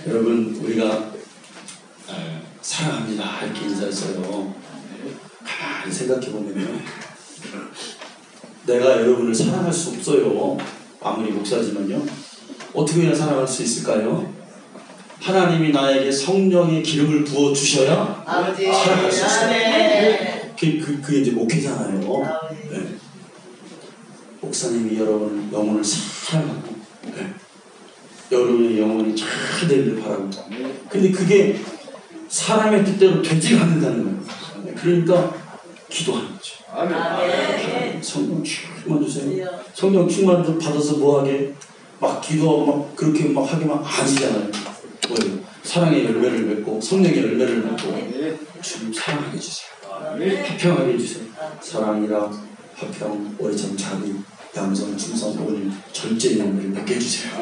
여러분, 우리가 사랑합니다 이렇게 인사했어요. 가만히 생각해보면요, 내가 여러분을 사랑할 수 없어요. 아무리 목사지만요. 어떻게 해야 사랑할 수 있을까요? 하나님이 나에게 성령의 기름을 부어주셔야 사랑할 수 있어요. 그게 이제 목회잖아요. 네. 목사님이 여러분 영혼을 사랑하고, 네, 여러분의 영혼이 잘 되기를 바랍니다. 근데 그게 사람의 뜻대로 되지가 않는다는 거예요. 그러니까 기도하는 거죠. 아멘. 성령 충만 주세요. 성령 충만 좀 받아서 뭐하게 막 기도하고 막 그렇게 막 하기만 아니잖아요. 뭐예요? 사랑의 열매를 맺고 성령의 열매를 맺고 주님 사랑하게 해주세요. 화평하게 해주세요. 사랑이라 화평, 오래참 자비, 양성, 충성, 오늘 절제 열매를 맺게 해주세요.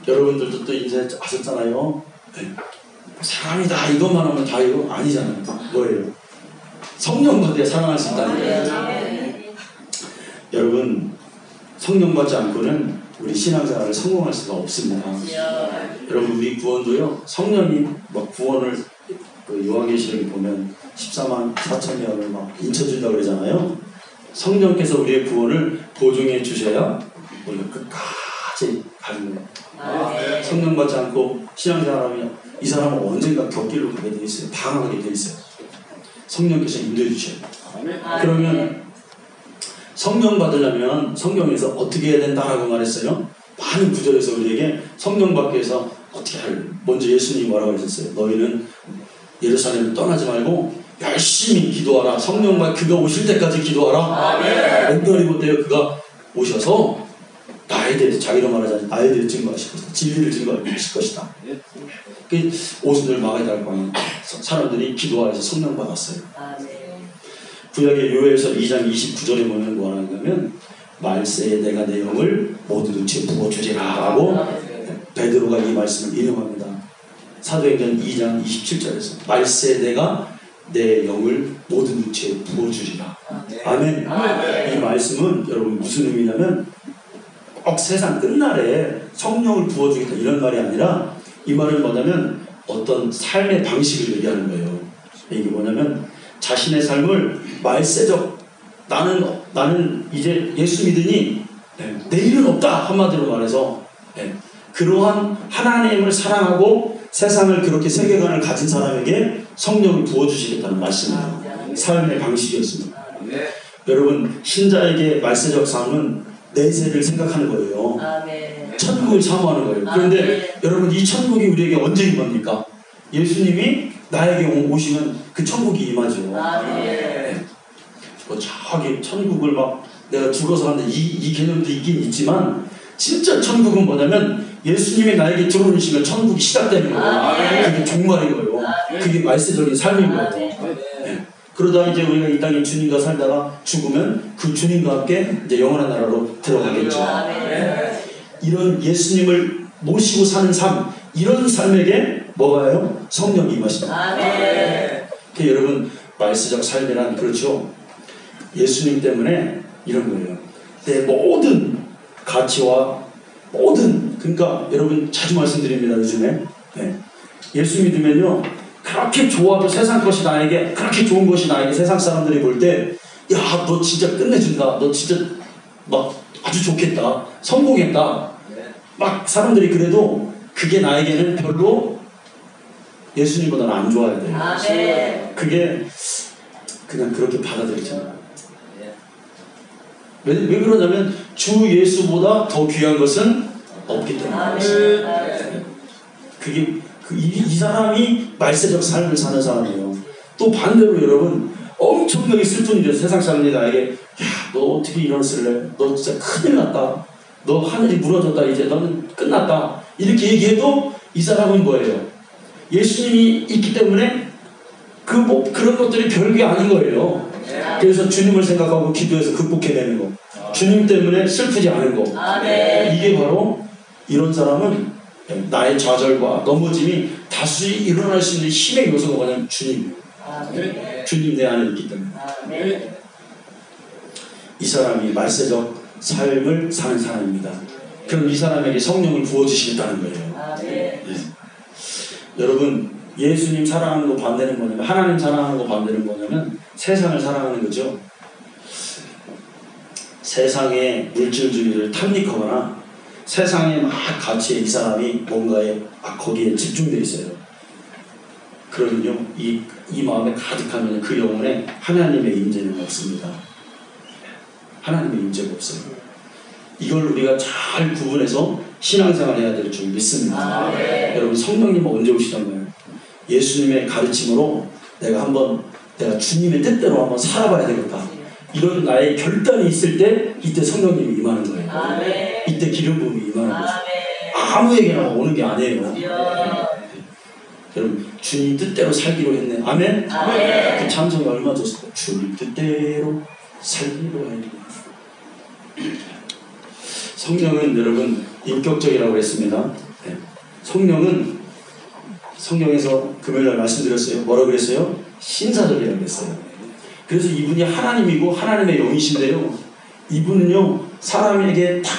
여러분들도 또 인사하셨잖아요. 네. 사랑이다 이것만 하면 다 이거 아니잖아요. 뭐예요? 성령 받아야 사랑할 수 있다는 거예요. 여러분, 성령 받지 않고는 우리 신앙생활을 성공할 수가 없습니다. 여러분, 우리 구원도요, 성령이 막 구원을 그 요한계시록에 보면 14만 4천명을 막 인쳐준다고 그러잖아요. 성령께서 우리의 구원을 보증해 주셔야 우리가 끝까지 가는 거예요. 성령 받지 않고 신앙생활하면 이 사람은 언젠가 격길로 가게 돼 있어요. 방황하게 돼 있어요. 성령께서 인도해 주셔요. 그러면 성령 받으려면 성경에서 어떻게 해야 된다라고 말했어요. 많은 구절에서 우리에게 성령 받기 위해서 어떻게 할, 먼저 예수님이 뭐라고 하셨어요? 너희는 예루살렘을 떠나지 말고 열심히 기도하라. 성령 받 그가 오실 때까지 기도하라. 엉터리 못해요. 그가 오셔서 나에 대해서 자기로 말하자면 나에 대해 증거하실 것이다. 진리를 증거하실 것이다. 그 오순절 마가다락 방에 사람들이 기도하여서 성령 받았어요. 구약의 요엘서 2장 29절에 보면 뭐라 하냐면 말세에 내가 내 영을 모든 육체에 부어주리라 하고 베드로가 이 말씀을 인용합니다. 사도행전 2장 27절에서 말세에 내가 내 영을 모든 육체에 부어주리라. 아멘. 이 말씀은 여러분 무슨 의미냐면 꼭 세상 끝날에 성령을 부어주겠다 이런 말이 아니라 이 말은 뭐냐면 어떤 삶의 방식을 얘기하는 거예요. 이게 뭐냐면 자신의 삶을 말세적 나는 이제 예수 믿으니 내일은 없다 한마디로 말해서 그러한 하나님을 사랑하고 세상을 그렇게 세계관을 가진 사람에게 성령을 부어주시겠다는 말씀이에요. 삶의 방식이었습니다. 여러분, 신자에게 말세적 삶은 내세를 생각하는 거예요. 천국을 사모하는 거예요. 그런데 여러분, 이 천국이 우리에게 언제 임합니까? 예수님이 나에게 오시면 그 천국이 임하죠. 뭐 저기 천국을 막 내가 죽어서 하는데 이 개념도 있긴 있지만 진짜 천국은 뭐냐면 예수님이 나에게 들어오시면 천국이 시작되는 거예요. 그게 종말인 거예요. 그게 말세적인 삶인 거예요. 그러다 이제 우리가 이 땅에 주님과 살다가 죽으면 그 주님과 함께 이제 영원한 나라로 들어가겠죠. 이런 예수님을 모시고 사는 삶, 이런 삶에게 뭐가요? 성령이 임하십니다. 여러분, 말세적 삶이란 그렇죠. 예수님 때문에 이런 거예요. 내 모든 가치와 모든, 그러니까 여러분 자주 말씀드립니다. 요즘에 예수 믿으면요, 그렇게 좋아도 세상 것이 나에게, 그렇게 좋은 것이 나에게 세상 사람들이 볼 때 야, 너 진짜 끝내준다, 너 진짜 막 아주 좋겠다, 성공했다 막 사람들이 그래도 그게 나에게는 별로 예수님보다는 안 좋아야 돼요. 그게 그냥 그렇게 받아들이잖아요. 왜 그러냐면 주 예수보다 더 귀한 것은 없기 때문에. 그게 이 사람이 말세적 삶을 사는 사람이에요. 또 반대로 여러분, 엄청나게 슬픈 일이죠. 세상 사람들이 나에게 야, 너 어떻게 이러실래? 너 진짜 큰일 났다. 너 하늘이 무너졌다. 이제 너는 끝났다. 이렇게 얘기해도 이 사람은 뭐예요? 예수님이 있기 때문에 그런 것들이 별게 아닌 거예요. 그래서 주님을 생각하고 기도해서 극복해내는 거, 주님 때문에 슬프지 않은 거, 이게 바로 이런 사람은 나의 좌절과 넘어짐이 다시 일어날 수 있는 힘의 요소가 뭐냐면 주님. 주님 내 안에 있기 때문에. 이 사람이 말세적 삶을 사는 사람입니다. 그럼 이 사람에게 성령을 부어주시겠다는 거예요. 여러분 예수님 사랑하는 거 반대는 뭐냐면, 하나님 사랑하는 거 반대는 뭐냐면 세상을 사랑하는 거죠. 세상의 물질주의를 탐닉하거나 세상의 막 가치에 이 사람이 뭔가에 거기에 집중되어 있어요. 그러면요 이 마음에 가득하면 그 영혼에 하나님의 임재는 없습니다. 하나님의 임재가 없어요. 이걸 우리가 잘 구분해서 신앙생활 해야 될 줄 믿습니다. 여러분 성령님은 언제 오시던가요? 예수님의 가르침으로 내가 주님의 뜻대로 한번 살아봐야 되겠다. 이런 나의 결단이 있을 때 이때 성령님이 임하는 거예요. 이때 기름 부음이 임하는 거죠. 아무에게나 오는 게 아니에요. 여러분 주님 뜻대로 살기로 했네. 아멘. 그 찬송이 얼마 좋습니까? 주님 뜻대로 살기로 했네. 성령은 여러분 인격적이라고 했습니다. 성령은 성경에서 금요일날 말씀드렸어요. 뭐라고 그랬어요? 신사적이라고 했어요. 그래서 이분이 하나님이고 하나님의 영이신데요. 이분은요 사람에게 딱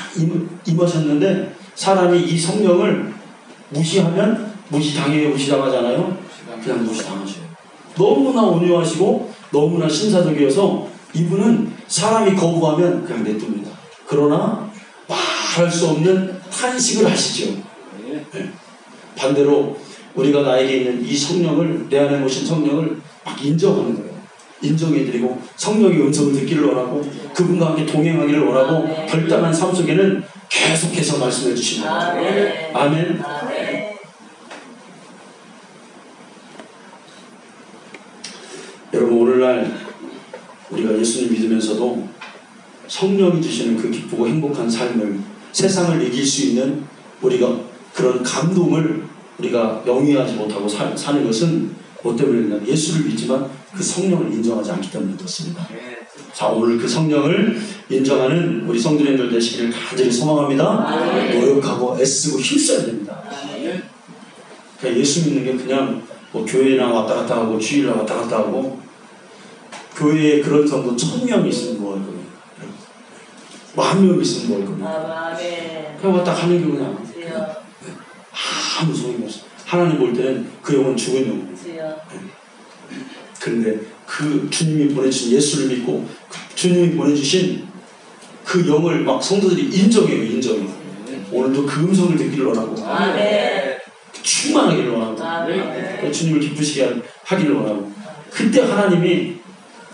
임하셨는데 사람이 이 성령을 무시하면 무시당하잖아요. 그냥 무시당하셔요. 너무나 온유하시고 너무나 신사적이어서 이분은 사람이 거부하면 그냥 내둡니다. 그러나 말할 수 없는 탄식을 하시죠. 네. 반대로 우리가 나에게 있는 이 성령을, 내 안에 모신 성령을 막 인정하는 거예요. 인정해드리고 성령의 음성을 듣기를 원하고 그분과 함께 동행하기를 원하고 결단한 삶 속에는 계속해서 말씀해 주시는 거예요. 아멘. 여러분 오늘날 우리가 예수님 믿으면서도 성령이 주시는 그 기쁘고 행복한 삶을, 세상을 이길 수 있는 우리가 그런 감동을 우리가 영위하지 못하고 사는 것은 뭐 때문이냐? 예수를 믿지만 그 성령을 인정하지 않기 때문에 그렇습니다. 자, 오늘 그 성령을 인정하는 우리 성도님들 되시기를 간절히 소망합니다. 노력하고 애쓰고 힘써야 됩니다. 그러니까 예수 믿는 게 그냥 뭐 교회나 왔다 갔다 하고 주일날 왔다 갔다 하고, 교회에 그런 성도 1000명 있으면 뭐 할 거예요? 10,000명 있으면 뭐 할 겁니까? 그냥 왔다 가는 게 그냥 아무 소용이 없어. 하나님 볼 때는 그 영혼 죽은 영혼. 그런데 그 주님이 보내주신 예수를 믿고 주님이 보내주신 그 영을 막 성도들이 인정해요. 인정해요. 오늘도 그 음성을 듣기를 원하고 충만하기를 원하고 주님을 기쁘시게 하기를 원하고, 그때 하나님이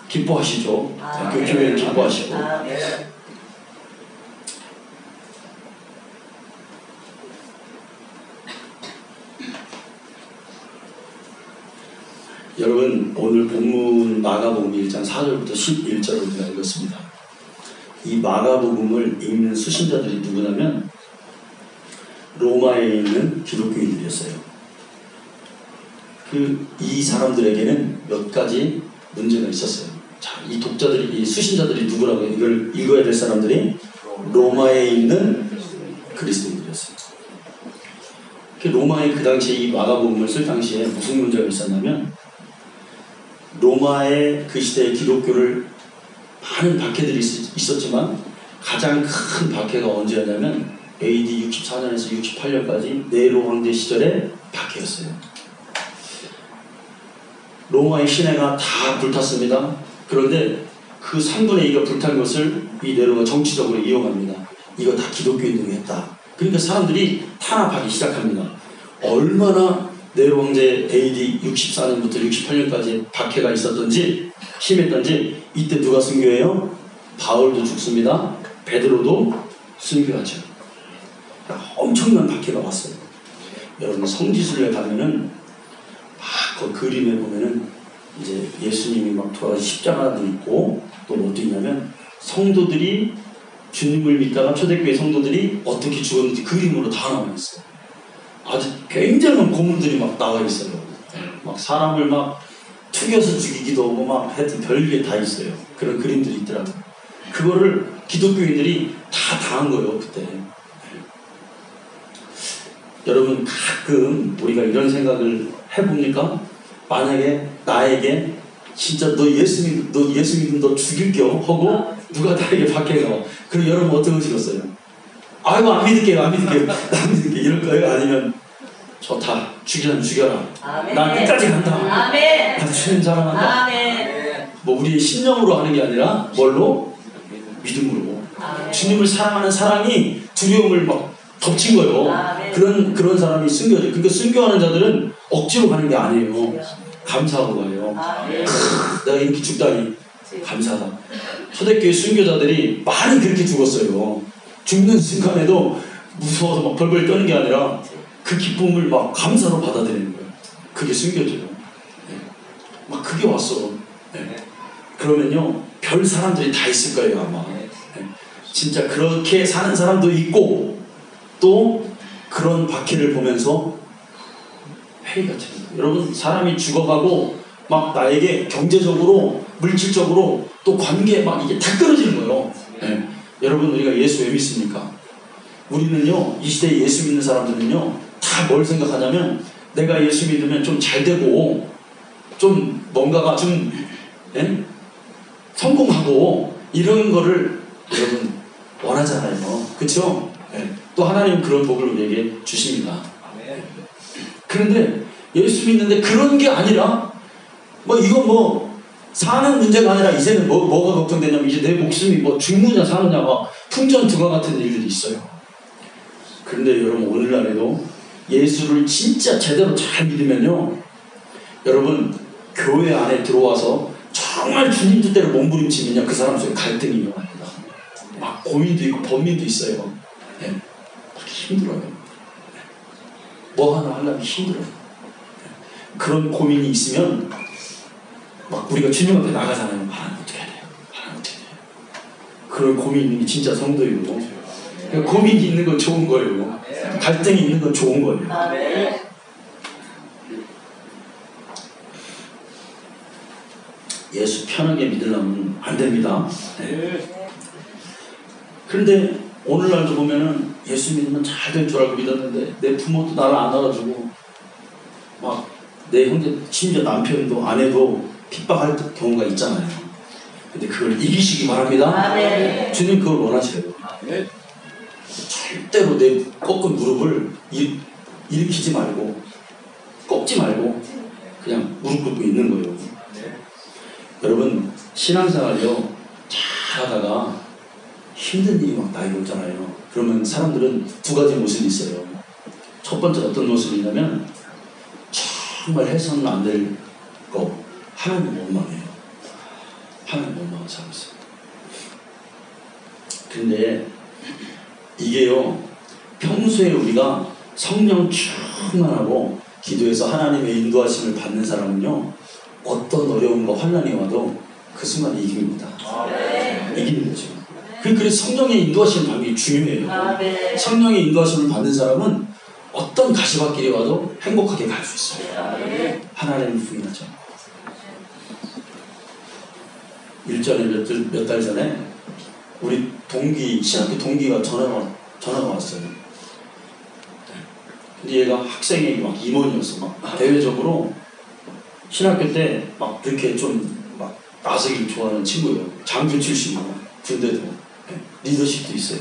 기뻐하시죠. 그 교회를 기뻐하시고. 여러분 오늘 본문 마가복음 1장 4절부터 11절을 우리가 읽었습니다. 이 마가복음을 읽는 수신자들이 누구냐면 로마에 있는 기독교인들이었어요. 이 사람들에게는 몇 가지 문제가 있었어요. 자, 이 독자들이, 이 수신자들이 누구라고요? 이걸 읽어야 될 사람들이 로마에 있는 그리스도인들이었어요. 로마에 그 당시에 이 마가복음을 쓸 당시에 무슨 문제가 있었냐면, 로마의 그 시대의 기독교를 많은 박해들이 있었지만 가장 큰 박해가 언제였냐면 AD 64년에서 68년까지 네로 황제 시절의 박해였어요. 로마의 시내가 다 불탔습니다. 그런데 그 3분의 2가 불탄 것을 이 네로가 정치적으로 이용합니다. 이거 다 기독교인들이 했다. 그러니까 사람들이 탄압하기 시작합니다. 얼마나 네로 황제 AD 64년부터 68년까지 박해가 있었던지 심했던지, 이때 누가 순교해요? 바울도 죽습니다. 베드로도 순교하죠. 엄청난 박해가 왔어요. 여러분 성지순례 가면은 그 그림에 보면은 이제 예수님이 막 돌아가신 십자가도 있고, 또 뭐 있냐면 성도들이 주님을 믿다가 초대교회 성도들이 어떻게 죽었는지 그림으로 다 나와 있어요. 아주 굉장한 고문들이 막 나와 있어요. 막 사람을 막 튀겨서 죽이기도 하고 막 하여튼 별게 다 있어요. 그런 그림들이 있더라고요. 그거를 기독교인들이 다 당한 거예요, 그때. 여러분 가끔 우리가 이런 생각을 해봅니까? 만약에 나에게 진짜 너 예수 믿으면 너 죽일게요 하고 누가 나에게 박해가 와. 그럼 여러분 어떻게 하시겠어요? 아이고 안 믿을게요 안 믿을게요 이럴 거예요? 아니면 좋다. 죽이라면 죽여라. 아멘. 난 끝까지 간다. 아멘. 난 주님 사랑한다. 아멘. 뭐 우리의 신념으로 하는 게 아니라 뭘로? 믿음으로. 아멘. 주님을 사랑하는 사랑이 두려움을 막 덮친 거예요. 아멘. 그런 사람이 순교죠. 그러니까 순교하는 자들은 억지로 가는 게 아니에요. 감사하고 가요. 아멘. 내가 이렇게 죽다니 감사하다. 초대교회 순교자들이 많이 그렇게 죽었어요. 죽는 순간에도 무서워서 막 벌벌 떠는 게 아니라 그 기쁨을 막 감사로 받아들이는 거예요. 그게 순교죠. 네. 막 그게 왔어. 네. 그러면요, 별 사람들이 다 있을 거예요, 아마. 네. 진짜 그렇게 사는 사람도 있고, 또 그런 박해를 보면서 회의가 됩니다. 여러분, 사람이 죽어가고 막 나에게 경제적으로, 물질적으로, 또 관계 막 이게 다 끊어지는 거예요. 네. 여러분, 우리가 예수 왜 믿습니까? 우리는요, 이 시대에 예수 믿는 사람들은요, 다 뭘 생각하냐면, 내가 예수 믿으면 좀 잘 되고, 좀 뭔가가 좀, 예? 성공하고, 이런 거를 여러분 원하잖아요. 그쵸? 예. 또 하나님 그런 복을 우리에게 주십니다. 그런데 예수 믿는데 그런 게 아니라, 뭐 이건 뭐, 사는 문제가 아니라 이제는 뭐가 걱정되냐면, 이제 내 목숨이 뭐 죽느냐 사느냐, 막 풍전등화 같은 일들이 있어요. 그런데 여러분, 오늘날에도 예수를 진짜 제대로 잘 믿으면요, 여러분, 교회 안에 들어와서 정말 주님 뜻대로 몸부림치면요, 그 사람 속에 갈등이 일어납니다. 막 고민도 있고 번민도 있어요. 네. 힘들어요. 네. 뭐 하나 하려면 힘들어요. 네. 그런 고민이 있으면 막 우리가 주님 앞에 나가잖아요. 하나님 어떻게 해야 돼요? 하나님 어떻게 해야 돼요? 그런 고민이 있는 게 진짜 성도이고, 고민이 있는 건 좋은 거예요. 갈등이 있는 건 좋은 거예요. 예수 편하게 믿으려면 안 됩니다. 네. 그런데 오늘날도 보면은 예수 믿으면 잘 될 줄 알고 믿었는데, 내 부모도 나를 안 알아주고, 막 내 형제, 심지어 남편도 아내도 핍박할 경우가 있잖아요. 근데 그걸 이기시기 바랍니다. 주님 그걸 원하셔요. 절대로 내 꺾은 무릎을 일으키지 말고, 꺾지 말고 그냥 무릎 꿇고 있는 거예요. 여러분, 신앙생활이요, 잘하다가 힘든 일이 막 나에게 오잖아요. 그러면 사람들은 두 가지 모습이 있어요. 첫 번째 어떤 모습이냐면, 정말 해서는 안 될 거, 하나님 원망해요. 하나님 원망을 하고 있어요. 근데 이게요, 평소에 우리가 성령 충만하고 기도해서 하나님의 인도하심을 받는 사람은요, 어떤 어려움과 환난이 와도 그 순간 이깁니다. 이기는 거죠. 그래서 성령의 인도하심을 받는 게 중요해요. 성령의 인도하심을 받는 사람은 어떤 가시밭길이 와도 행복하게 갈 수 있어요. 하나님을 부인하죠. 일전에 몇 달 전에 우리 신학교 동기가 전화가 왔어요. 근데 얘가 학생이 막 임원이었어. 막 대외적으로 신학교 때 막 그렇게 좀 막 나서기 좋아하는 친구예요. 장교 출신이고, 군대도 리더십도 있어요.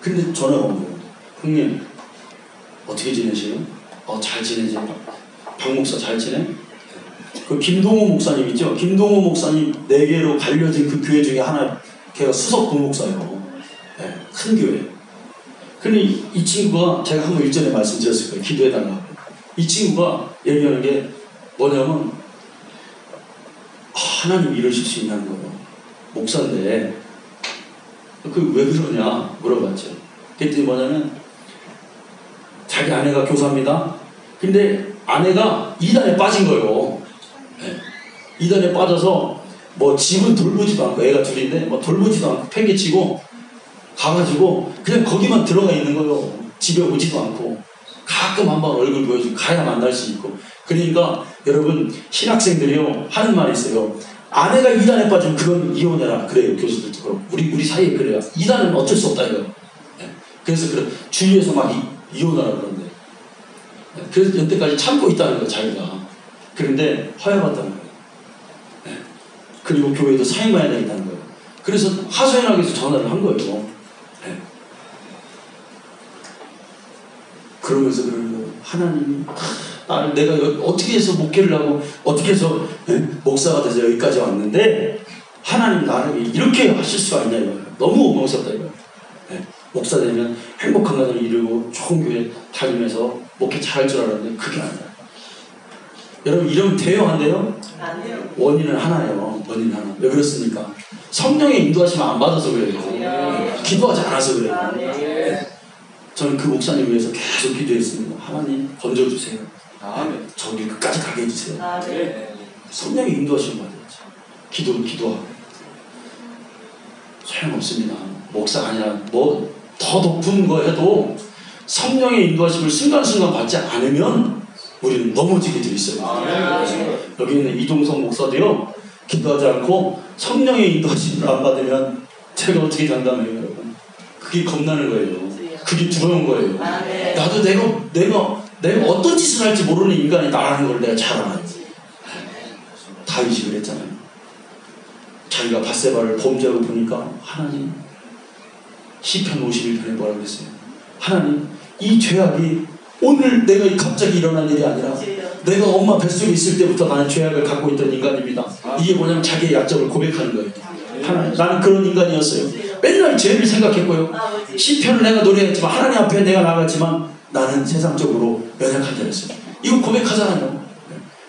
근데 전화가 온 거예요. 형님, 어떻게 지내세요? 잘 지내지. 박 목사 잘 지내? 그 김동호 목사님 있죠? 김동호 목사님 4개로 갈려진 그 교회 중에 하나, 걔가 수석 부목사예요. 네, 큰 교회. 근데 이 친구가, 제가 한번 일전에 말씀드렸을 거예요. 기도해달라고. 이 친구가 얘기하는 게 뭐냐면, 하나님 이러실 수 있냐는 거예요. 목사인데, 그 왜 그러냐 물어봤죠. 그랬더니 뭐냐면, 자기 아내가 교사입니다. 근데 아내가 이단에 빠진 거예요. 네. 이단에 빠져서 뭐 집은 돌보지도 않고, 애가 둘인데 뭐 돌보지도 않고 팽개치고 가가지고 그냥 거기만 들어가 있는 거예요. 집에 오지도 않고, 가끔 한번 얼굴 보여주고 가야 만날 수 있고. 그러니까 여러분, 신학생들이요 하는 말이 있어요. 아내가 이단에 빠지면 그건 이혼해라 그래요. 교수들도 그렇고 우리 사이에 그래요. 이단은 어쩔 수 없다 이거예요. 네. 그래서 주위에서 막 이혼하라 그러는데, 네. 그래서 여태까지 참고 있다는 거예요, 자기가. 그런데 허용한다는 거예요. 네. 그리고 교회도 사임해야 되겠다는 거예요. 그래서 하소연하기 위해서 전화를 한 거예요. 네. 그러면서 그러는 거예요. 하나님이 나를 내가 어떻게 해서 목회를 하고 어떻게 해서 목사가 돼서 여기까지 왔는데 하나님 나를 이렇게 하실 수가 있냐 이거예요. 너무 어마어마하다 이거예요. 목사 되면 행복한 가정을 이루고 좋은 교회 다니면서 목회 잘할 줄 알았는데 그게 아니야. 여러분 이러면 돼요 안 돼요? 안 돼요. 원인은 하나예요. 원인 하나. 왜 그렇습니까? 성령의 인도하심을 안 받아서 그래요. 기도하지 않아서 그래요. 저는 그 목사님 위해서 계속 기도했습니다. 하나님 건져주세요. 저기 끝까지 가게 해주세요. 성령의 인도하심을 받아야죠. 기도하고 소용없습니다. 목사가 아니라 뭐 더 높은 거 해도 성령의 인도하심을 순간순간 받지 않으면 우리는 넘어지게 돼 있어요. 여기 있는 이동성 목사도요, 기도하지 않고 성령의 인도하심을 안 받으면 제가 어떻게 장담해요, 여러분? 그게 겁나는 거예요. 그게 두려운 거예요. 나도 내가 어떤 짓을 할지 모르는 인간이 나라는 걸 내가 잘 알았지. 다윗이 그랬잖아요. 자기가 밧세바를 범죄하고 보니까 하나님, 시편 51편에 뭐라고 그랬어요? 하나님, 이 죄악이 오늘 내가 갑자기 일어난 일이 아니라 내가 엄마 뱃속에 있을 때부터 나는 죄악을 갖고 있던 인간입니다. 이게 뭐냐면 자기의 약점을 고백하는 거예요. 하나님, 나는 그런 인간이었어요. 맨날 죄를 생각했고요. 시편을 내가 노래했지만 하나님 앞에 내가 나갔지만 나는 세상적으로 연약한 자였어요. 이거 고백하잖아요.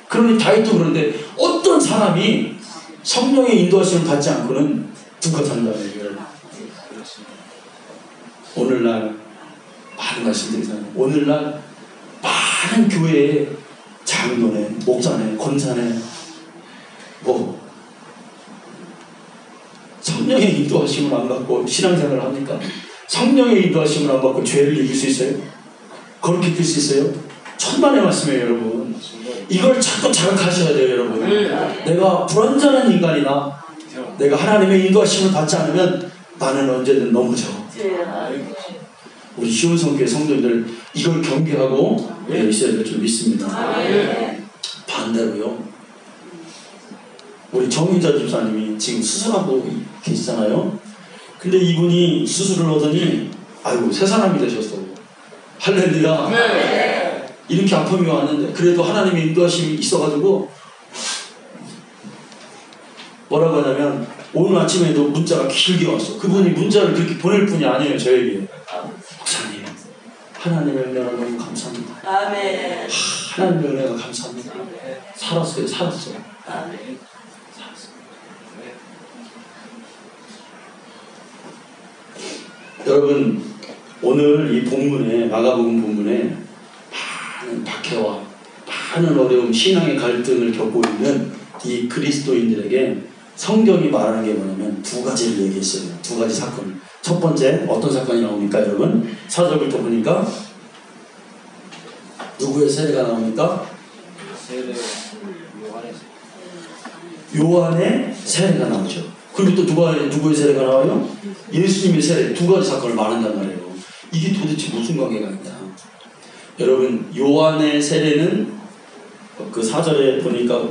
그러니 다윗도 그런데 어떤 사람이 성령의 인도하심을 받지 않고는 누가 산다고요? 오늘날 많은 말씀드리잖아요. 오늘날 많은 교회에 장로네, 목사네, 권사네 뭐 성령의 인도하심을 안 받고 신앙생활을 합니까? 성령의 인도하심을 안 받고 죄를 이길 수 있어요? 그렇게 될 수 있어요? 천만의 말씀이에요, 여러분. 이걸 자꾸 자각하셔야 돼요, 여러분. 내가 불완전한 인간이나 내가 하나님의 인도하심을 받지 않으면 나는 언제든 넘어져. 우리 시온성교회 성도들 이걸 경계하고 있어야 될 줄 믿습니다. 반대로요, 우리 정인자 집사님이 지금 수술하고 계시잖아요. 근데 이분이 수술을 하더니 아이고 새 사람이 되셨어. 할렐루야. 이렇게 아픔이 왔는데 그래도 하나님의 인도하심이 있어가지고 뭐라고 하냐면 오늘 아침에도 문자가 길게 왔어. 그분이 문자를 그렇게 보낼 뿐이 아니에요. 저에게. 목사님, 하나님의 은혜가 너무 감사합니다. 아멘. 하나님의 은혜가 감사합니다. 살았어요. 아멘. 여러분, 오늘 이 본문에, 마가복음 본문에 많은 박해와 많은 어려움, 신앙의 갈등을 겪고 있는 이 그리스도인들에게 성경이 말하는 게 뭐냐면 두 가지를 얘기했어요. 두 가지 사건. 첫 번째, 어떤 사건이 나옵니까, 여러분? 4절부터 보니까 누구의 세례가 나옵니까? 요한의 세례가 나오죠. 그리고 또 누구의 세례가 나와요? 예수님의 세례. 두 가지 사건을 말한단 말이에요. 이게 도대체 무슨 관계가 있냐? 여러분, 요한의 세례는 그 4절에 보니까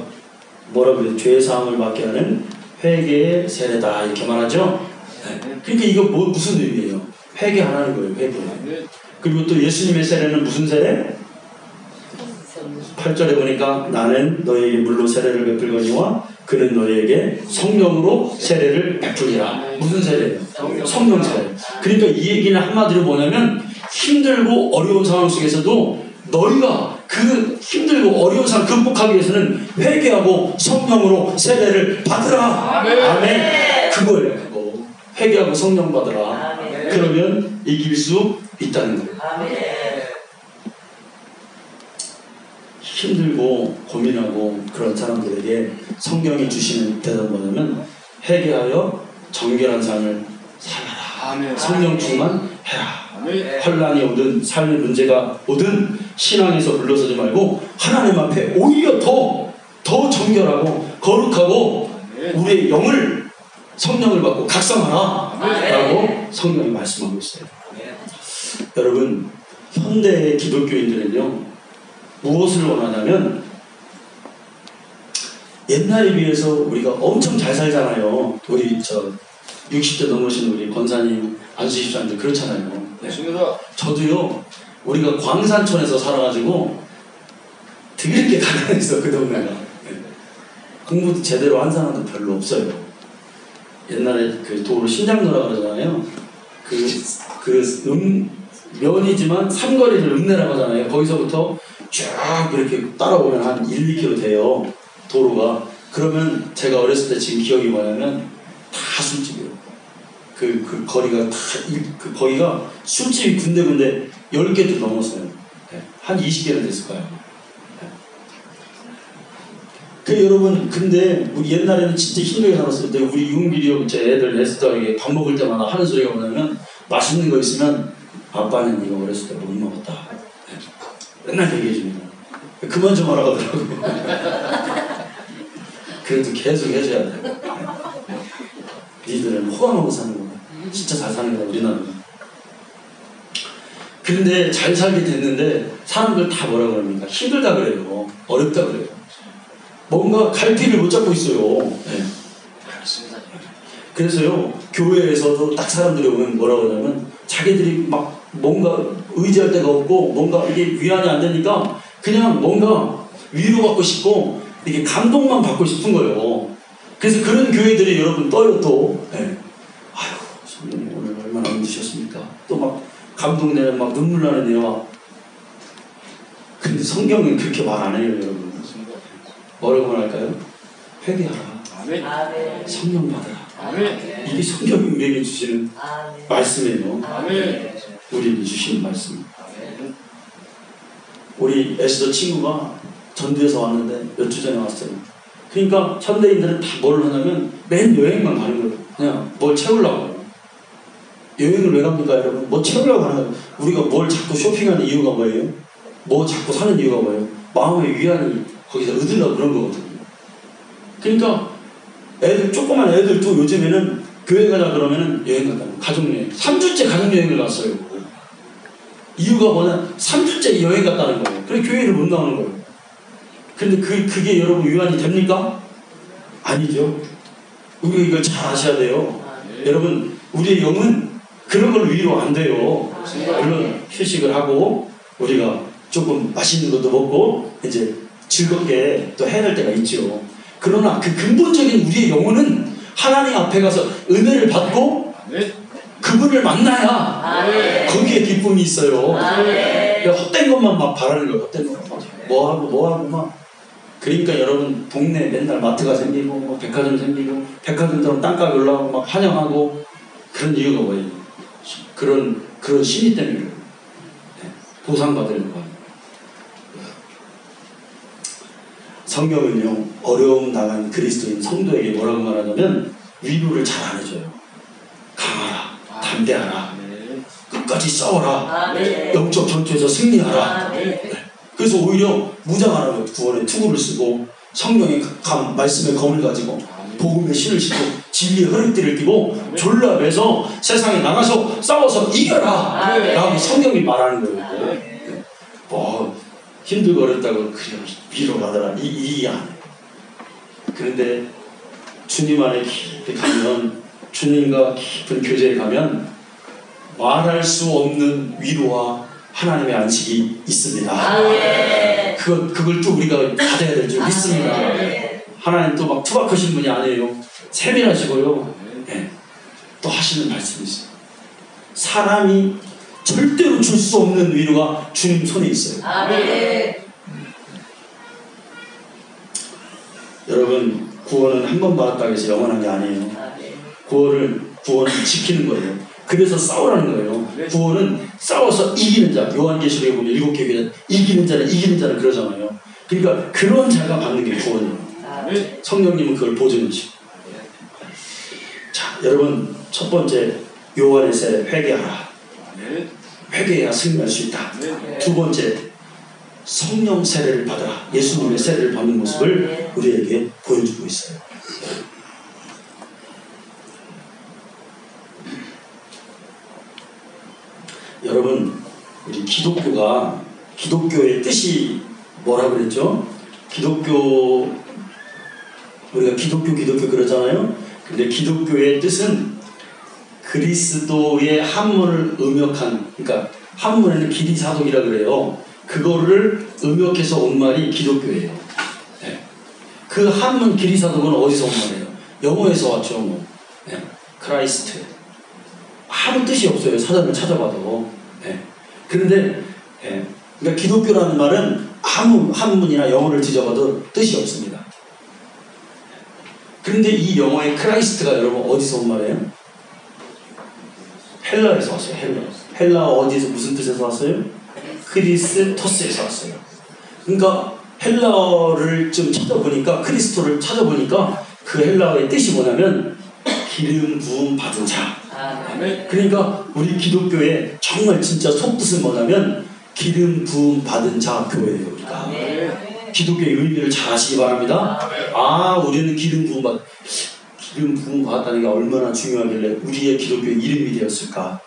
뭐라고 그래요? 죄사함을 받게 하는 회개의 세례다 이렇게 말하죠. 네. 그러니까 이거 무슨 의미예요? 회개하라는 거예요. 회개. 그리고 또 예수님의 세례는 무슨 세례? 8절에 보니까 나는 너에게 물로 세례를 베풀거니와 그는 너에게 성령으로 세례를 베풀리라. 무슨 세례예요? 성령 세례. 그러니까 이 얘기는 한마디로 뭐냐면 힘들고 어려운 상황 속에서도 너희가 그 힘들고 어려운 상황 극복하기 위해서는 회개하고 성령으로 세례를 받으라. 아멘. 그거예요. 그거. 회개하고 성령 받으라. 아멘. 그러면 이길 수 있다는 거예요. 아멘. 힘들고 고민하고 그런 사람들에게 성경이 주시는 대답은 뭐냐면 회개하여 정결한 삶을 살아라. 아멘. 성령 충만해라. 아멘. 혼란이 오든 삶의 문제가 오든 신앙에서 물러서지 말고 하나님 앞에 오히려 더 정결하고 거룩하고 아멘. 우리의 영을 성령을 받고 각성하라. 아멘. 라고 성경이 말씀하고 있어요. 아멘. 여러분, 현대의 기독교인들은요 무엇을 원하냐면 옛날에 비해서 우리가 엄청 잘 살잖아요. 우리 60대 넘으신 우리 권사님, 안수집사님들 그렇잖아요. 네. 저도요 우리가 광산촌에서 살아가지고 되게 가난했어 그 동네가. 네. 공부도 제대로 한 사람도 별로 없어요. 옛날에 그 도로 신장로라 그러잖아요. 면이지만 삼거리를 읍내라고 하잖아요. 거기서부터 쭉 이렇게 따라오면 한 1, 2km 돼요. 도로가. 그러면 제가 어렸을 때 지금 기억이 뭐냐면 다 술집이에요. 그 거리가 다, 거기가 술집이 군데군데 10개도 넘었어요. 네. 한 20개는 됐을 거예요. 네. 그 여러분, 근데 우리 옛날에는 진짜 힘들게 살았을 때 우리 윤기리요 제 애들 에스더에게 밥 먹을 때마다 하는 소리가 뭐냐면 맛있는 거 있으면 아빠는 이거 어렸을 때 못 먹었다. 네. 맨날 얘기해 줍니다. 그만 좀 하라고 하더라고요. 그래도 계속 해줘야 돼. 니들은 호감하고 사는 거야. 진짜 잘 사는 거야, 우리나라는. 근데 잘 살게 됐는데 사람들 다 뭐라 그럽니까? 힘들다 그래요. 어렵다 그래요. 뭔가 갈피를 못 잡고 있어요. 네. 그래서요, 교회에서도 딱 사람들이 오면 뭐라 그러냐면 자기들이 막 뭔가 의지할 데가 없고 뭔가 이게 위안이 안 되니까 그냥 뭔가 위로받고 싶고 이게 감동만 받고 싶은 거예요. 그래서 그런 교회들이 여러분 떠요 또. 네. 아유, 선생님 오늘 얼마나 힘드셨습니까? 또 막 감동내는 막 눈물 나는데요. 근데 성경은 그렇게 말 안 해요, 여러분. 뭐라고 말할까요? 회개하라. 아멘. 성령 받아라. 아멘. 이게 성경이 우리에게 주시는 아멘. 말씀이에요. 아멘. 우리에게 주시는 말씀. 우리 에스더 친구가 전주에서 왔는데 몇 주 전에 왔어요. 그러니까 현대인들은 다 뭘 하냐면 맨 여행만 가는 거예요. 그냥 뭘 채우려고. 여행을 왜 갑니까 여러분? 뭐 채우려고 하는 거예요. 우리가 뭘 자꾸 쇼핑하는 이유가 뭐예요? 뭐 자꾸 사는 이유가 뭐예요? 마음의 위안이 거기서 얻으려고 그런 거거든요. 그러니까 애들, 조그만 애들도 요즘에는 교회 가자 그러면은 여행 간다고. 가족여행. 3주째 가족여행을 갔어요. 이유가 뭐냐? 3주째 여행 갔다는 거예요. 그래서 교회를 못 나오는 거예요. 근데 그게 여러분 위안이 됩니까? 아니죠. 우리가 이걸 잘 아셔야 돼요. 여러분, 우리의 영은 그런 걸로 위로 안 돼요. 물론 휴식을 하고 우리가 조금 맛있는 것도 먹고 이제 즐겁게 또 해야 될 때가 있죠. 그러나 그 근본적인 우리의 영혼은 하나님 앞에 가서 은혜를 받고 그분을 만나야 거기에 기쁨이 있어요. 그러니까 헛된 것만 막 바라는 거예요. 헛된 것. 뭐 하고 막. 그러니까 여러분 동네에 맨날 마트가 생기고 뭐 백화점 생기고 백화점처럼 땅값 올라가고 막 환영하고 그런 이유가 뭐예요? 그런 심의 때문에 네. 보상받으려고 하는. 성경은요, 어려움 당한 그리스도인 성도에게 뭐라고 말하냐면 위로를 잘 안 해줘요. 강하라, 담대하라, 끝까지 싸워라, 영적 전투에서 승리하라. 네. 그래서 오히려 무장하라고 구원의 투구를 쓰고 성령의 말씀의 검을 가지고 복음의 신을 신고 진리의 허리띠를 띠고 졸라매서 세상에 나가서 싸워서 이겨라 라고 성경이 말하는 거예요. 네. 뭐 힘들고 어렵다고 그냥 위로하더라 이 안 해요. 그런데 주님 안에 깊이 가면, 주님과 깊은 교제에 가면 말할 수 없는 위로와 하나님의 안식이 있습니다. 그걸 또 우리가 받아야 될 줄 믿습니다. 하나님 또 막 투박하신 분이 아니에요. 세밀하시고요. 네. 또 하시는 말씀이 있어요. 사람이 절대로 줄 수 없는 위로가 주님 손에 있어요. 여러분, 구원은 한 번 받았다고 해서 영원한 게 아니에요. 구원은 지키는 거예요. 그래서 싸우라는 거예요. 구원은 싸워서 이기는 자. 요한계시록에 보면 7개 교회는 이기는 자는 그러잖아요. 그러니까 그런 자가 받는 게 구원이에요. 성령님은 그걸 보증해 주시고. 자, 여러분, 첫 번째 요한의 세례 회개하라. 회개해야 승리할 수 있다. 두 번째, 성령 세례를 받아라. 예수님의 세례를 받는 모습을 우리에게 보여주고 있어요. 여러분, 우리 기독교의 뜻이 뭐라 그랬죠? 우리가 기독교 그러잖아요. 근데 기독교의 뜻은 그리스도의 한문을 음역한, 그러니까 한문에는 기리사독이라 그래요. 그거를 음역해서 온 말이 기독교예요. 네. 그 한문 기리사독은 어디서 온 말이에요? 영어에서 왔죠. 영어. 네. 크라이스트. 아무 뜻이 없어요. 사전을 찾아봐도. 네. 그런데 네. 그러니까 기독교라는 말은 아무 한문이나 영어를 뒤져봐도 뜻이 없습니다. 그런데 이 영어의 크라이스트가 여러분 어디서 온 말이에요? 헬라에서 왔어요. 헬라 어디서 무슨 뜻에서 왔어요? 크리스토스에서 왔어요. 그러니까 헬라어를 좀 찾아보니까 크리스토를 찾아보니까 그 헬라어의 뜻이 뭐냐면 기름 부음 받은 자. 그러니까 우리 기독교의 정말 진짜 속뜻은 뭐냐면 기름 부음 받은 자 교회예요. 우리가 기독교의 의미를 잘 아시기 바랍니다. 아, 우리는 기름 부음 받았다는 게 얼마나 중요하길래 우리의 기독교의 이름이 되었을까.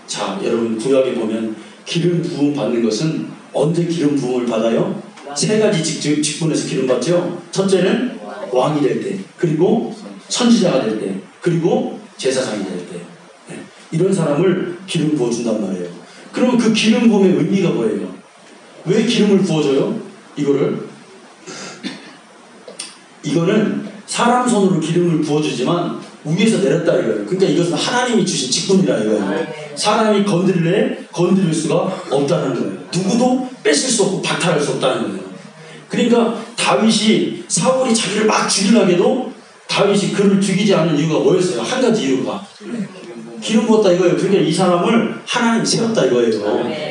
자, 여러분 구약에 보면 기름 부음 받는 것은 언제 기름 부음을 받아요? 세 가지 직분에서 기름 받죠. 첫째는 왕이 될 때, 그리고 선지자가 될 때, 그리고 제사장이 될 때. 네. 이런 사람을 기름 부어준단 말이에요. 그러면 그 기름 부음의 의미가 뭐예요? 왜 기름을 부어줘요? 이거는 사람 손으로 기름을 부어주지만 위에서 내렸다 이거예요. 그러니까 이것은 하나님이 주신 직분이라 이거예요. 사람이 건드릴 수가 없다는 거예요. 누구도 뺏을 수 없고 박탈할 수 없다는 거예요. 그러니까 다윗이 사울이 자기를 막 죽이려고 해도 다윗이 그를 죽이지 않는 이유가 뭐였어요? 한 가지 이유가 기름 부었다 이거예요. 그러니까 이 사람을 하나님이 세웠다 이거예요.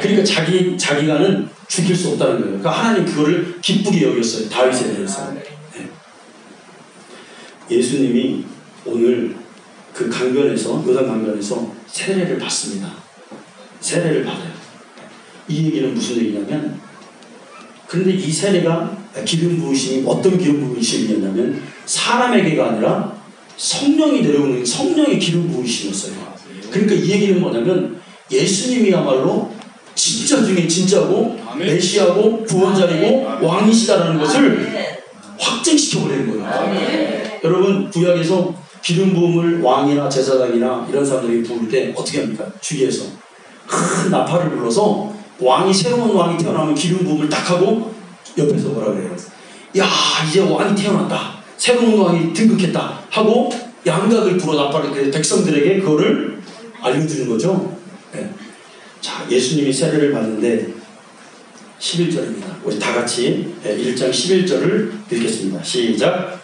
그러니까 자기가는 죽일 수 없다는 거예요. 그러니까 하나님 그거를 기쁘게 여겼어요. 다윗에 대해서. 네. 예수님이 오늘 그 강변에서 요단 강변에서 세례를 받습니다. 세례를 받아요. 이 얘기는 무슨 얘기냐면, 그런데 이 세례가 기름 부으심이 어떤 기름 부으심이었냐면 사람에게가 아니라 성령이 내려오는 성령의 기름 부으심이었어요. 그러니까 이 얘기는 뭐냐면 예수님이야말로 진짜 중에 진짜고 메시아고 구원자이고 왕이시다라는 것을 확증시켜버리는 거예요. 여러분 구약에서 기름 부음을 왕이나 제사장이나 이런 사람들이 부을 때 어떻게 합니까? 주위에서 큰 나팔을 불러서 새로운 왕이 태어나면 기름 부음을 딱 하고 옆에서 뭐라 그래요? 야, 이제 왕이 태어났다. 새로운 왕이 등극했다. 하고 양각을 불어 나팔을 백성들에게 그거를 알려주는 거죠. 네. 자, 예수님이 세례를 받는데 11절입니다. 우리 다 같이 1장 11절을 읽겠습니다. 시작.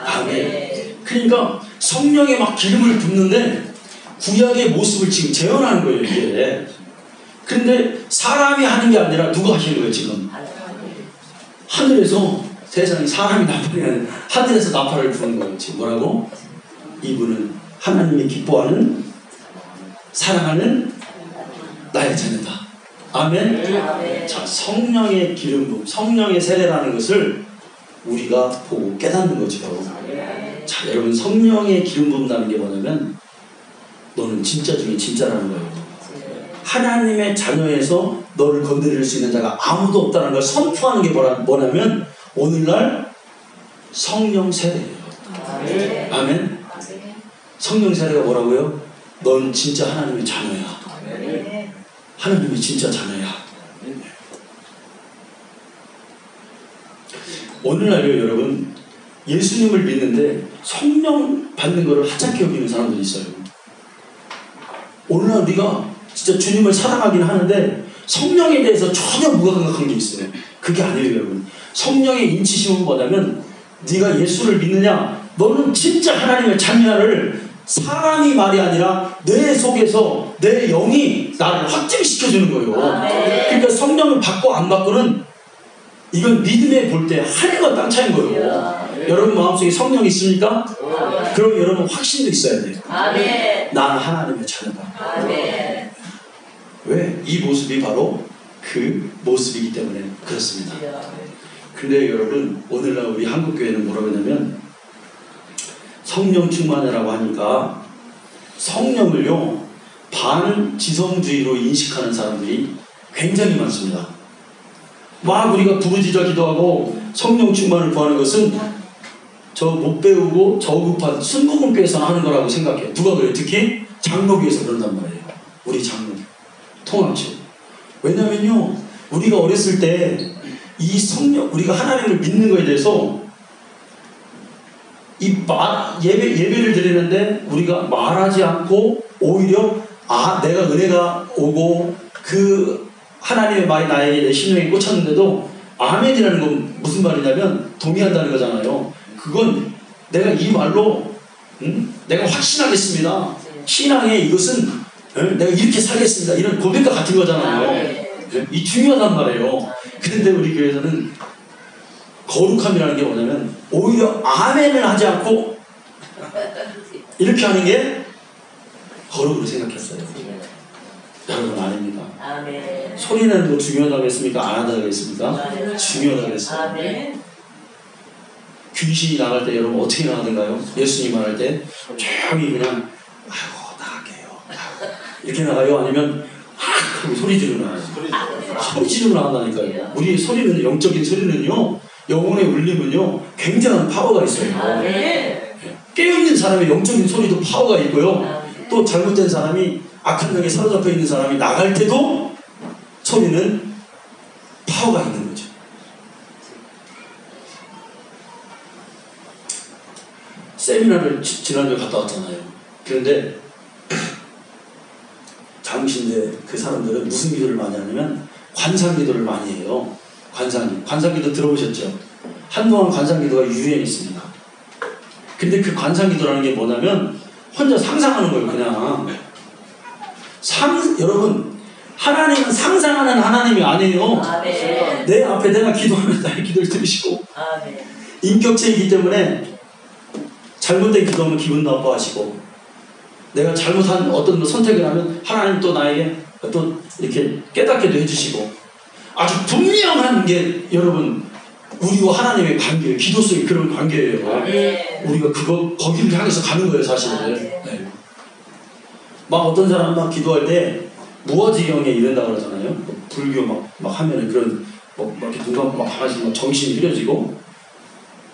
아멘. 그러니까 성령에 막 기름을 붓는데 구약의 모습을 지금 재현하는 거예요, 이게. 근데 사람이 하는 게 아니라 누가 하시는 거예요, 지금? 하늘에서 세상에 사람이 나팔이 아니라 하늘에서 나팔을 부는 거예요. 지금 뭐라고? 이분은 하나님이 기뻐하는 사랑하는 나의 자녀다. 아멘? 아멘. 자, 성령의 기름 부음, 성령의 세례라는 것을 우리가 보고 깨닫는 거죠. 자, 여러분 성령의 기름 부음이라는 게 뭐냐면 너는 진짜 중에 진짜라는 거예요. 하나님의 자녀에서 너를 건드릴 수 있는 자가 아무도 없다는 걸 선포하는 게 뭐냐면 오늘날 성령 세례예요. 아멘. 성령 세례가 뭐라고요? 넌 진짜 하나님의 자녀야. 하나님이 진짜 자녀야. 오늘날요 여러분 예수님을 믿는데 성령 받는 것을 하찮게 여기는 사람들이 있어요. 오늘날 우리가 진짜 주님을 사랑하긴 하는데 성령에 대해서 전혀 무감각한 게 있어요. 그게 아니에요 여러분. 성령의 인치심은 뭐냐면 네가 예수를 믿느냐, 너는 진짜 하나님의 자녀를 사람이 말이 아니라 내 속에서 내 영이 나를 확증시켜주는 거예요. 그러니까 성령을 받고 안 받고는 이건 믿음에 볼 때 하늘과 땅 차이인 거예요. 여러분 마음속에 성령이 있습니까? 그럼 여러분 확신도 있어야 돼요. 나는 하나님의 자녀다. 왜? 이 모습이 바로 그 모습이기 때문에 그렇습니다. 근데 여러분 오늘날 우리 한국교회는 뭐라고 하냐면 성령 충만이라고 하니까 성령을요 반지성주의로 인식하는 사람들이 굉장히 많습니다. 막 우리가 부르짖어 기도하고 성령 충만을 구하는 것은 저 못 배우고 저급한 순복음교회에서 하는 거라고 생각해요. 누가 그래요? 특히 장로교에서 그런단 말이에요. 우리 장로 통합죠. 왜냐면요, 우리가 어렸을 때 이 성령, 우리가 하나님을 믿는 거에 대해서 예배를 드리는데 우리가 말하지 않고 오히려 내가 은혜가 오고 그 하나님의 말이 나에게 내 심령에 꽂혔는데도 아멘이라는 건 무슨 말이냐면 동의한다는 거잖아요. 그건 내가 이 말로 내가 확신하겠습니다. 신앙의 이것은 내가 이렇게 살겠습니다. 이런 고백과 같은 거잖아요. 이 중요하단 말이에요. 그런데 우리 교회에서는 거룩함이라는 게 뭐냐면 오히려 아멘을 하지 않고 이렇게 하는 게 거룩으로 생각했어요. 여러분 아닙니다. 아멘. 소리는 뭐 중요하다고 했습니까? 안 하다고 했습니까? 중요하다고 했어요. 아멘. 귀신이 나갈 때 여러분 어떻게 나가던가요? 예수님 말할 때 조용히 그냥 아이고 나갈게요 이렇게 나가요? 아니면 하고 소리 지르고 나가요? 소리 지르고 나간다니까요. 우리 소리는, 영적인 소리는요, 영혼의 울림은요 굉장한 파워가 있어요. 깨어있는 사람의 영적인 소리도 파워가 있고요, 또 잘못된 사람이 악한 영에 사로잡혀 있는 사람이 나갈 때도 소리는 파워가 있는 거죠. 세미나를 지난주에 갔다 왔잖아요. 그런데 장신대 그 사람들은 무슨 기도를 많이 하냐면 관상기도를 많이 해요. 관상기도 들어보셨죠? 한동안 관상기도가 유행했습니다. 근데 그 관상기도라는 게 뭐냐면 혼자 상상하는 거예요. 그냥 여러분, 하나님은 상상하는 하나님이 아니에요. 아멘. 내 앞에 내가 기도하면 나의 기도를 들으시고, 아멘. 인격체이기 때문에 잘못된 기도하면 기분 나빠하시고, 내가 잘못한 어떤 선택을 하면 하나님 또 나에게 또 이렇게 깨닫게도 해주시고, 아주 분명한 게 여러분 우리와 하나님의 관계예요. 기도 속에 그런 관계예요. 우리가 거기를 향해서 가는 거예요, 사실은. 네. 막 어떤 사람은 막 기도할 때 무아지경에 이른다고 그러잖아요. 불교 막 하면은 그런 막 이렇게 눈 감고 막 하나씩 막 정신이 흐려지고,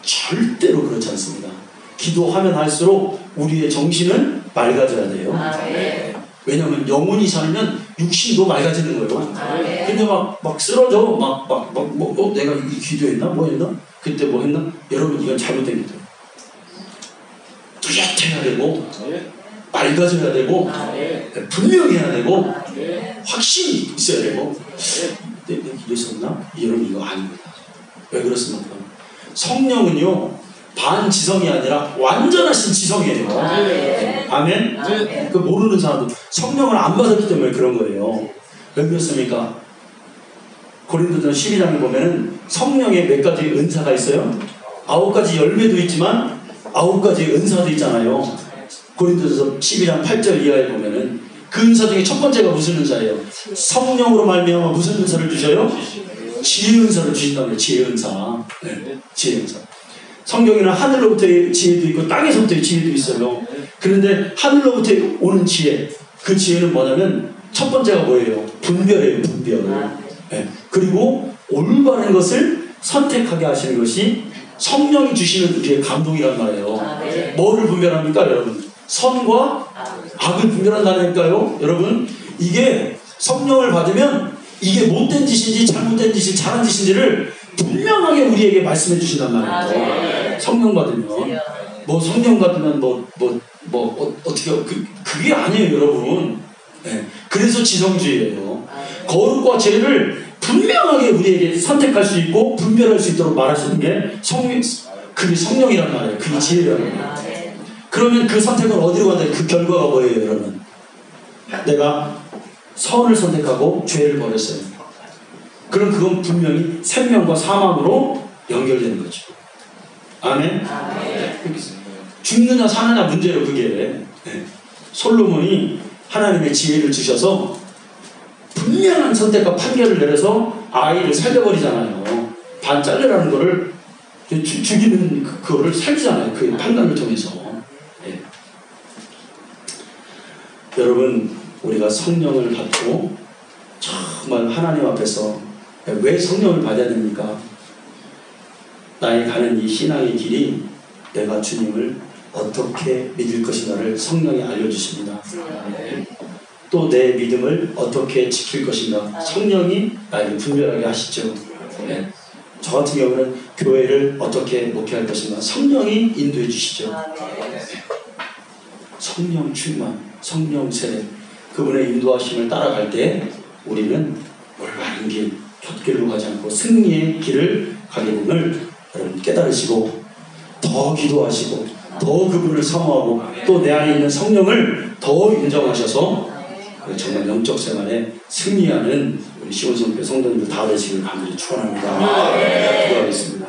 절대로 그렇지 않습니다. 기도하면 할수록 우리의 정신은 맑아져야 돼요. 왜냐하면 영혼이 살면 육신도 맑아지는 거예요. 근데 막 쓰러져. 내가 기도했나? 뭐 했나? 그때 뭐 했나? 여러분, 이건 잘못된 기도예요. 뚜렷해야 되고, 맑아져야 되고, 분명해야 되고, 확신이 있어야 되고. 내가 기도했었나? 여러분, 이거 아닙니다. 왜 그렇습니까? 성령은요, 반지성이 아니라 완전하신 지성이에요. 아멘? 그 모르는 사람도 성령을 안 받았기 때문에 그런 거예요. 왜 그렇습니까? 고린도전 12장에 보면은 성령의 몇 가지 은사가 있어요? 9가지 열매도 있지만 9가지 은사도 있잖아요. 고린도전 12장 8절 이하에 보면은 그 은사 중에 첫 번째가 무슨 은사예요? 성령으로 말미암아 무슨 은사를 주셔요? 지혜 은사를 주신다는 거예요. 지혜 은사. 네, 지혜 은사. 성경에는 하늘로부터의 지혜도 있고 땅에서부터의 지혜도 있어요. 그런데 하늘로부터 오는 지혜, 그 지혜는 뭐냐면 첫 번째가 뭐예요? 분별이에요. 분별. 네. 그리고 올바른 것을 선택하게 하시는 것이 성령이 주시는 우리의 감동이란 말이에요. 뭐를 분별합니까, 여러분? 선과 악을 분별한다니까요. 여러분, 이게 성령을 받으면 이게 못된 짓인지 잘못된 짓인지 잘한 짓인지를 분명하게 우리에게 말씀해 주신단 말이에요. 성령 받으면 뭐 성령 받으면 어떻게 그게 아니에요, 여러분. 네. 그래서 지성주의예요. 거룩과 죄를 분명하게 우리에게 선택할 수 있고 분별할 수 있도록 말하시는 게 그게 성령이란 말이에요. 그게 지혜란 말이에요. 그러면 그 선택은 어디로 간다? 그 결과가 뭐예요, 여러분? 내가 선을 선택하고 죄를 버렸어요. 그럼 그건 분명히 생명과 사망으로 연결되는 거죠. 아멘? 죽느냐 사느냐 문제예요, 그게. 네. 솔로몬이 하나님의 지혜를 주셔서 분명한 선택과 판결을 내려서 아이를 살려버리잖아요. 반 잘라라는 거를 죽이는 그거를 살리잖아요. 그 판단을 통해서. 네. 여러분, 우리가 성령을 받고 정말 하나님 앞에서 왜 성령을 받아야 됩니까? 나의 가는 이 신앙의 길이 내가 주님을 어떻게 믿을 것인가를 성령이 알려주십니다. 또 내 믿음을 어떻게 지킬 것인가 성령이 나에게 분별하게 하시죠. 네. 저 같은 경우는 교회를 어떻게 목회할 것인가 성령이 인도해 주시죠. 성령 충만, 성령 세례, 그분의 인도하심을 따라갈 때 우리는 올바른 길, 곁길로 가지 않고 승리의 길을 가게 됨을 여러분 깨달으시고 더 기도하시고 더 그분을 사모하고 또 내 안에 있는 성령을 더 인정하셔서 정말 영적 생활에 승리하는 우리 시온성교 성도님들 다 되시길 간절히 축원합니다. 기도하겠습니다.